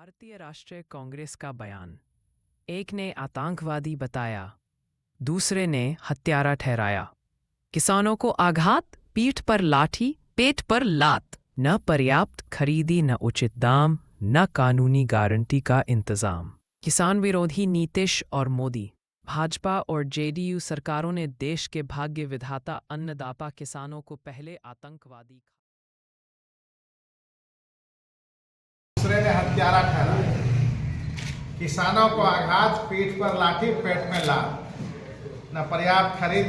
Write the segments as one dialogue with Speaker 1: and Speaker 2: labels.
Speaker 1: भारतीय राष्ट्रीय कांग्रेस का बयान। एक ने आतंकवादी बताया, दूसरे ने हत्यारा ठहराया। किसानों को आघात, पीठ पर लाठी, पेट पर लात। न पर्याप्त खरीदी, न उचित दाम, न कानूनी गारंटी का इंतजाम। किसान विरोधी नीतीश और मोदी, भाजपा और जेडीयू सरकारों ने देश के भाग्य विधाता अन्नदाता किसानों को पहले आतंकवादी,
Speaker 2: दूसरे ने हत्यारा ठहराया। किसानों को आघात, पीठ पर लाठी, पेट में लात। न पर्याप्त खरीद,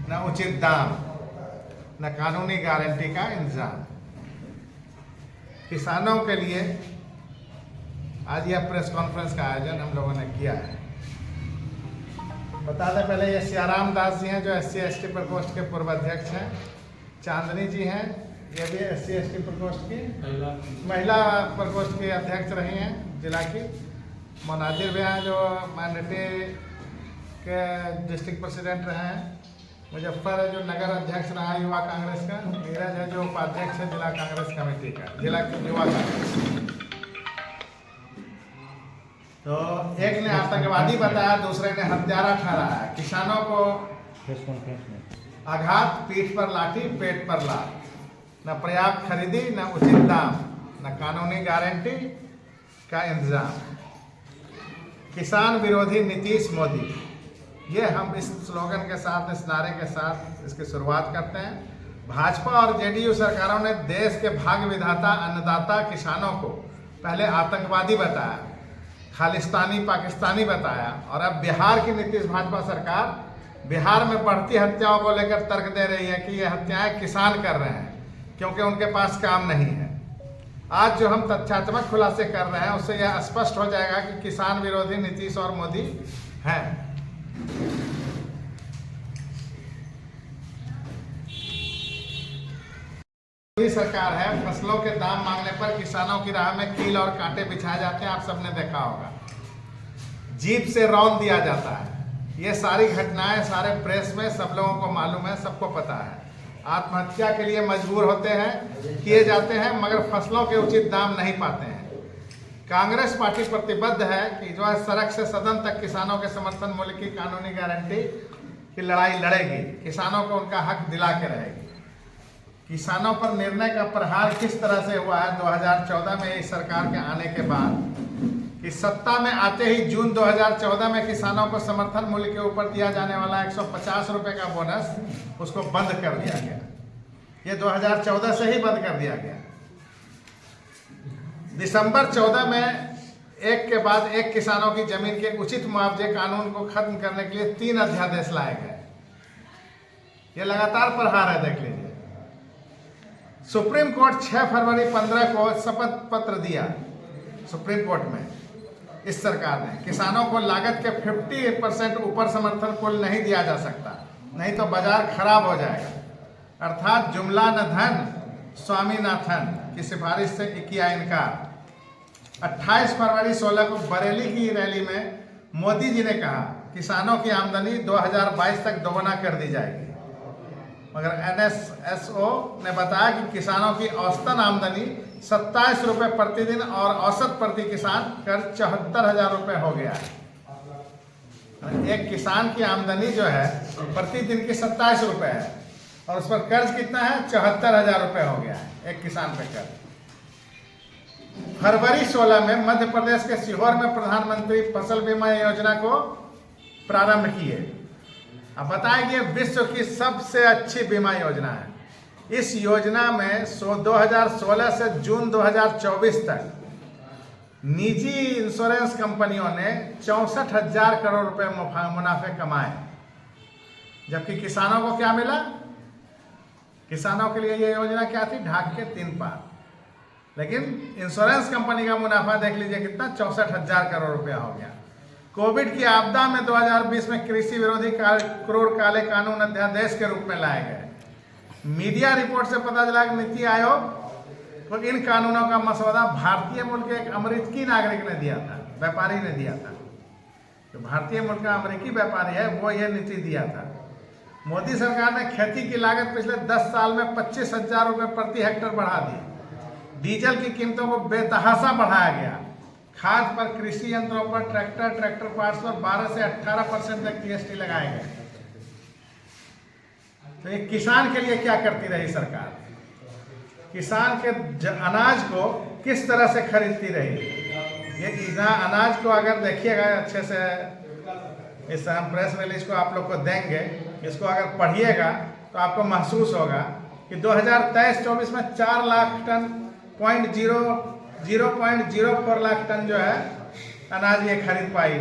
Speaker 2: न उचित दाम, न कानूनी गारंटी का इंतजाम। किसानों के लिए आज यह प्रेस कॉन्फ्रेंस का आयोजन हम लोगों ने किया है। बता दें पहले, ये सियाराम दास जी हैं जो SC/ST प्रकोष्ठ के पूर्व अध्यक्ष हैं। चांदनी जी हैं, ये भी SC/ST प्रकोष्ठ की महिला प्रकोष्ठ की अध्यक्ष रही हैं जिला की। मोनाजिर भी हैं जो माइनॉरिटी के डिस्ट्रिक्ट प्रेसिडेंट रहे हैं। मुजफ्फर है जो नगर अध्यक्ष रहा युवा कांग्रेस का। नीरज है जो उपाध्यक्ष है जिला कांग्रेस कमेटी का, जिला युवा कांग्रेस। तो एक ने आतंकवादी बताया, दूसरे ने हत्यारा ठहराया। किसानों को आघात, पीठ पर लाठी, पेट पर लात। न पर्याप्त खरीदी, न उचित दाम, न कानूनी गारंटी का इंतजाम। किसान विरोधी नीतीश मोदी, ये हम इस स्लोगन के साथ, इस नारे के साथ इसकी शुरुआत करते हैं। भाजपा और जेडीयू सरकारों ने देश के भाग्य विधाता अन्नदाता किसानों को पहले आतंकवादी बताया, खालिस्तानी पाकिस्तानी बताया, और अब बिहार की नीतीश भाजपा सरकार बिहार में बढ़ती हत्याओं को लेकर तर्क दे रही है कि ये हत्याएं किसान कर रहे हैं क्योंकि उनके पास काम नहीं है। आज जो हम तथ्यात्मक खुलासे कर रहे हैं उससे यह स्पष्ट हो जाएगा कि किसान विरोधी नीतीश और मोदी हैं। मोदी सरकार है, फसलों के दाम मांगने पर किसानों की राह में कील और कांटे बिछाए जाते हैं। आप सबने देखा होगा, जीप से रौंद दिया जाता है। ये सारी घटनाएं सारे प्रेस में सब लोगों को मालूम है, सबको पता है। आत्महत्या के लिए मजबूर होते हैं, किए जाते हैं, मगर फसलों के उचित दाम नहीं पाते हैं। कांग्रेस पार्टी प्रतिबद्ध है कि जो है सड़क से सदन तक किसानों के समर्थन मूल्य की कानूनी गारंटी की लड़ाई लड़ेगी, किसानों को उनका हक दिला के रहेगी। किसानों पर निर्णय का प्रहार किस तरह से हुआ है 2014 में इस सरकार के आने के बाद, कि सत्ता में आते ही जून 2014 में किसानों को समर्थन मूल्य के ऊपर दिया जाने वाला 150 रुपए का बोनस उसको बंद कर दिया गया। ये 2014 से ही बंद कर दिया गया। दिसंबर 14 में एक के बाद एक किसानों की जमीन के उचित मुआवजे कानून को खत्म करने के लिए 3 अध्यादेश लाए गए। ये लगातार प्रहार है, देख लीजिए। सुप्रीम कोर्ट 6 फरवरी 15 को शपथ पत्र दिया सुप्रीम कोर्ट में इस सरकार ने, किसानों को लागत के 50% ऊपर समर्थन मूल्य नहीं दिया जा सकता, नहीं तो बाजार खराब हो जाएगा। अर्थात जुमला न धन स्वामीनाथन की सिफारिश से किया इनकार। 28 फरवरी 16 को बरेली की रैली में मोदी जी ने कहा किसानों की आमदनी 2022 तक दोगुना कर दी जाएगी, मगर NSSO ने बताया कि किसानों की औसतन आमदनी 27 रुपये प्रतिदिन और औसत प्रति किसान कर 74,000 रुपये हो गया है। एक किसान की आमदनी जो है प्रतिदिन की 27 रुपये है और उस पर कर्ज कितना है, 74,000 रुपये हो गया है एक किसान पे कर्ज। फरवरी 16 में मध्य प्रदेश के सीहोर में प्रधानमंत्री फसल बीमा योजना को प्रारंभ किए। अब बताएं कि विश्व की सबसे अच्छी बीमा योजना है। इस योजना में 2016 से जून 2024 तक निजी इंश्योरेंस कंपनियों ने 64,000 करोड़ रुपए मुनाफे कमाए, जबकि किसानों को क्या मिला? किसानों के लिए ये योजना क्या थी? ढाक के 3 पार। लेकिन इंश्योरेंस कंपनी का मुनाफा देख लीजिए कितना, 64,000 करोड़ रुपया हो गया। कोविड की आपदा में 2020 में कृषि विरोधी क्रूर काले कानून अध्यादेश के रूप में लाए गए। मीडिया रिपोर्ट से पता चला कि नीति आयोग तो इन कानूनों का मसौदा भारतीय मूल के एक अमेरिकी नागरिक ने दिया था, व्यापारी ने दिया था। जो भारतीय मूल का अमेरिकी व्यापारी है वो ये नीति दिया था। मोदी सरकार ने खेती की लागत पिछले 10 साल में 25,000 रुपये प्रति हेक्टेयर बढ़ा दी। डीजल की कीमतों को बेतहाशा बढ़ाया गया। खाद पर, कृषि यंत्रों पर, ट्रैक्टर पार्ट्स पर 12 से 18% तक जीएसटी लगाए गए। तो ये किसान के लिए क्या करती रही सरकार? किसान के अनाज को किस तरह से खरीदती रही? ये अनाज को अगर देखिएगा अच्छे से, इस हम प्रेस रिलीज को आप लोग को देंगे, इसको अगर पढ़िएगा तो आपको महसूस होगा कि 2023-24 में 4 लाख टन 0.04 लाख टन जो है अनाज ये खरीद पाई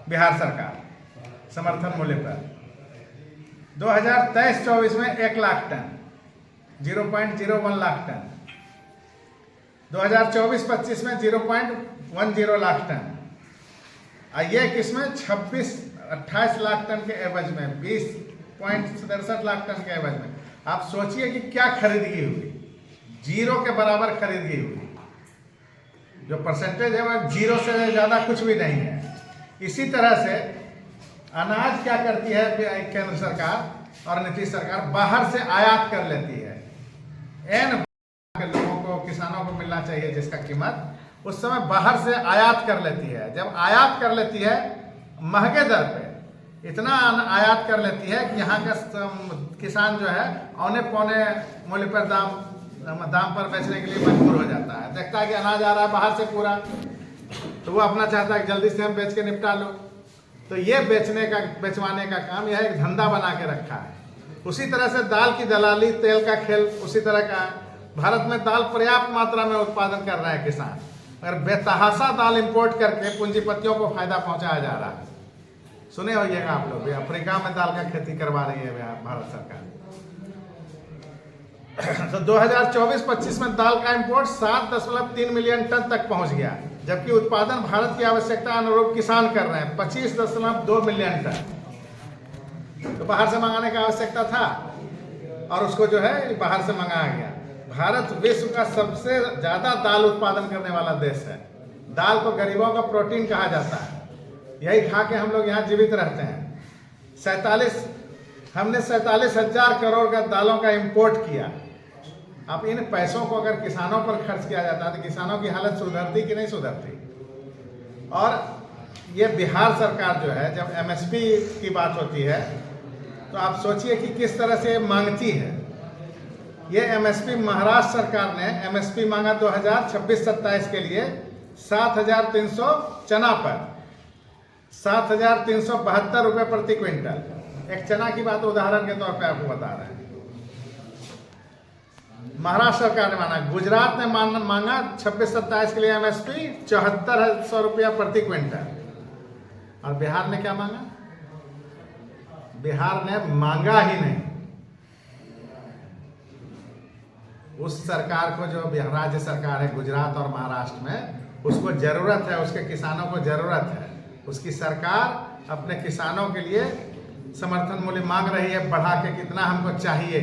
Speaker 2: बिहार सरकार समर्थन मूल्य पर। 2023-24 में 1 लाख टन, 0.01 लाख टन। 2024-25 में 0.10 लाख टन। ये किसमें 28 लाख टन के एवज में, 20.67 लाख टन के एवज में। आप सोचिए कि क्या खरीदगी हुई, जीरो के बराबर खरीदगी हुई। जो परसेंटेज है वह जीरो से ज़्यादा कुछ भी नहीं है। इसी तरह से अनाज क्या करती है केंद्र सरकार और नीतीश सरकार, बाहर से आयात कर लेती है। के लोगों को, किसानों को मिलना चाहिए जिसका कीमत, उस समय बाहर से आयात कर लेती है। जब आयात कर लेती है महंगे दर पे, इतना आयात कर लेती है कि यहाँ का किसान जो है औने पौने मूल्य पर दाम पर बेचने के लिए मजबूर हो जाता है। देखता है कि अनाज आ रहा है बाहर से पूरा, तो वो अपना चाहता है कि जल्दी से हम बेच के निपटा लो। तो ये बेचवाने का काम यह एक धंधा बना के रखा है। उसी तरह से दाल की दलाली, तेल का खेल उसी तरह का है। भारत में दाल पर्याप्त मात्रा में उत्पादन कर रहा है किसान, मगर बेतहाशा दाल इंपोर्ट करके पूंजीपतियों को फायदा पहुंचाया जा रहा है। सुने होइएगा आप लोग भी, अफ्रीका में दाल का खेती करवा रही है भारत सरकार। तो 2024-25 में दाल का इंपोर्ट 7.3 मिलियन टन तक पहुंच गया, जबकि उत्पादन भारत की आवश्यकता अनुरूप किसान कर रहे हैं 25.2 मिलियन टन। तो बाहर से मंगाने की आवश्यकता था और उसको जो है बाहर से मंगाया गया। भारत विश्व का सबसे ज्यादा दाल उत्पादन करने वाला देश है। दाल को गरीबों का प्रोटीन कहा जाता है, यही खा के हम लोग यहाँ जीवित रहते हैं। हमने 47,000 करोड़ का दालों का इंपोर्ट किया। अब इन पैसों को अगर किसानों पर खर्च किया जाता है तो किसानों की हालत सुधरती कि नहीं सुधरती? और ये बिहार सरकार जो है, जब एमएसपी की बात होती है तो आप सोचिए कि किस तरह से मांगती है। ये एमएसपी, महाराष्ट्र सरकार ने एमएसपी मांगा 2026-27 के लिए 7,300 चना पर, 7,372 रुपये प्रति क्विंटल। एक चना की बात उदाहरण के तौर पे आपको बता रहे हैं। महाराष्ट्र सरकार ने मांगा। गुजरात ने मांगा 26-27 के लिए एमएसपी 7400 रुपया प्रति क्विंटल। और बिहार ने क्या मांगा? बिहार ने मांगा ही नहीं। उस सरकार को, जो राज्य सरकार है गुजरात और महाराष्ट्र में, उसको जरूरत है, उसके किसानों को जरूरत है। उसकी सरकार अपने किसानों के लिए समर्थन मूल्य मांग रही है बढ़ा के, कितना हमको चाहिए,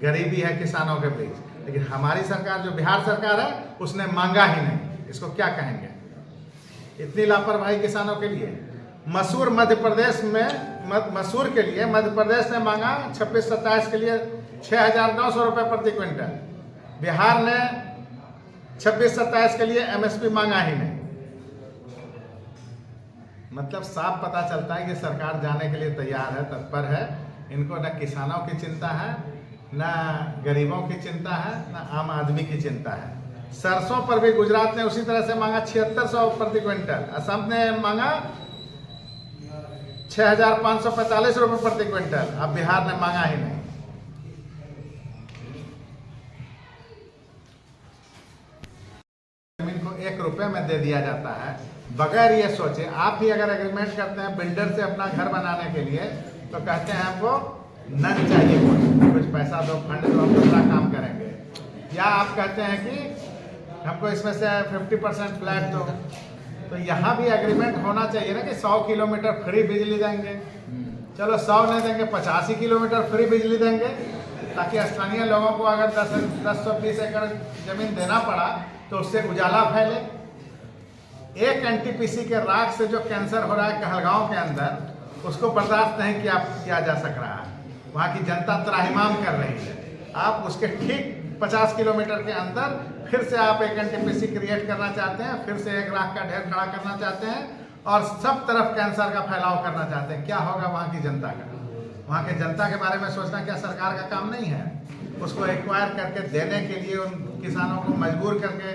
Speaker 2: गरीबी है किसानों के बीच। लेकिन हमारी सरकार, जो बिहार सरकार है, उसने मांगा ही नहीं। इसको क्या कहेंगे? इतनी लापरवाही किसानों के लिए। मसूर मध्य प्रदेश में, मसूर के लिए मध्य प्रदेश ने मांगा 26-27 के लिए 6,900 रुपये प्रति क्विंटल। बिहार ने 26-27 के लिए एमएसपी मांगा ही नहीं। मतलब साफ पता चलता है कि सरकार जाने के लिए तैयार है, तत्पर है। इनको न किसानों की चिंता है, न गरीबों की चिंता है, न आम आदमी की चिंता है। सरसों पर भी गुजरात ने उसी तरह से मांगा 7600 प्रति क्विंटल। असम ने मांगा 6,545 रुपये प्रति क्विंटल। अब बिहार ने मांगा ही नहीं। जमीन को 1 रुपये में दे दिया जाता है, बगैर ये सोचे। आप भी अगर एग्रीमेंट करते हैं बिल्डर से अपना घर बनाने के लिए, तो कहते हैं हमको नन चाहिए, कुछ पैसा दो, फंड दो, हम दूसरा काम करेंगे। या आप कहते हैं कि हमको इसमें से 50% फ्लैट दो। तो यहाँ भी एग्रीमेंट होना चाहिए ना कि 100 किलोमीटर फ्री बिजली देंगे। चलो 100 नहीं देंगे, 85 किलोमीटर फ्री बिजली देंगे, ताकि स्थानीय लोगों को अगर 10-20 एकड़ जमीन देना पड़ा तो उससे उजाला फैले। एक एनटीपीसी के राख से जो कैंसर हो रहा है कहलगांव के अंदर, उसको बर्दाश्त नहीं किया जा सक रहा है। वहाँ की जनता त्राहिमाम कर रही है। आप उसके ठीक 50 किलोमीटर के अंदर फिर से आप एक एनटीपीसी क्रिएट करना चाहते हैं, फिर से एक राख का ढेर खड़ा करना चाहते हैं और सब तरफ कैंसर का फैलाव करना चाहते हैं। क्या होगा वहाँ की जनता का? वहाँ के जनता के बारे में सोचना क्या सरकार का काम नहीं है? उसको एक्वायर करके देने के लिए, उन किसानों को मजबूर करके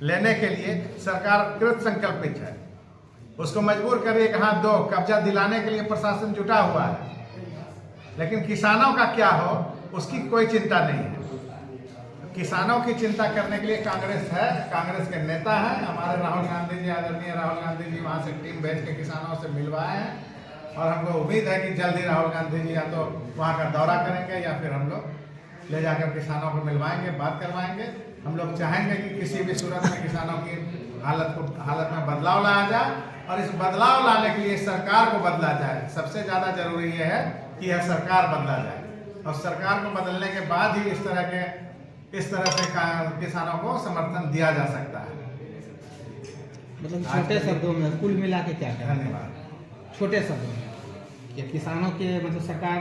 Speaker 2: लेने के लिए सरकार कृत संकल्पित है। उसको मजबूर करिए कि हाँ दो, कब्जा दिलाने के लिए प्रशासन जुटा हुआ है, लेकिन किसानों का क्या हो उसकी कोई चिंता नहीं है। किसानों की चिंता करने के लिए कांग्रेस है, कांग्रेस के नेता हैं हमारे राहुल गांधी जी, आदरणीय राहुल गांधी जी वहाँ से टीम भेज के किसानों से मिलवाए हैं और हमको उम्मीद है कि जल्द ही राहुल गांधी जी या तो वहाँ का दौरा करेंगे या फिर हम लोग ले जाकर किसानों को मिलवाएंगे, बात करवाएंगे। हम लोग चाहेंगे कि किसी भी सूरत में किसानों की हालत में बदलाव लाया जाए और इस बदलाव लाने के लिए सरकार को बदला जाए। सबसे ज़्यादा जरूरी ये है कि यह सरकार बदला जाए और सरकार को बदलने के बाद ही इस तरह से किसानों को समर्थन दिया जा सकता है।
Speaker 3: मतलब छोटे शब्दों में कुल मिला के क्या कहना?
Speaker 2: धन्यवाद।
Speaker 3: छोटे शब्दों में कि किसानों के मतलब सरकार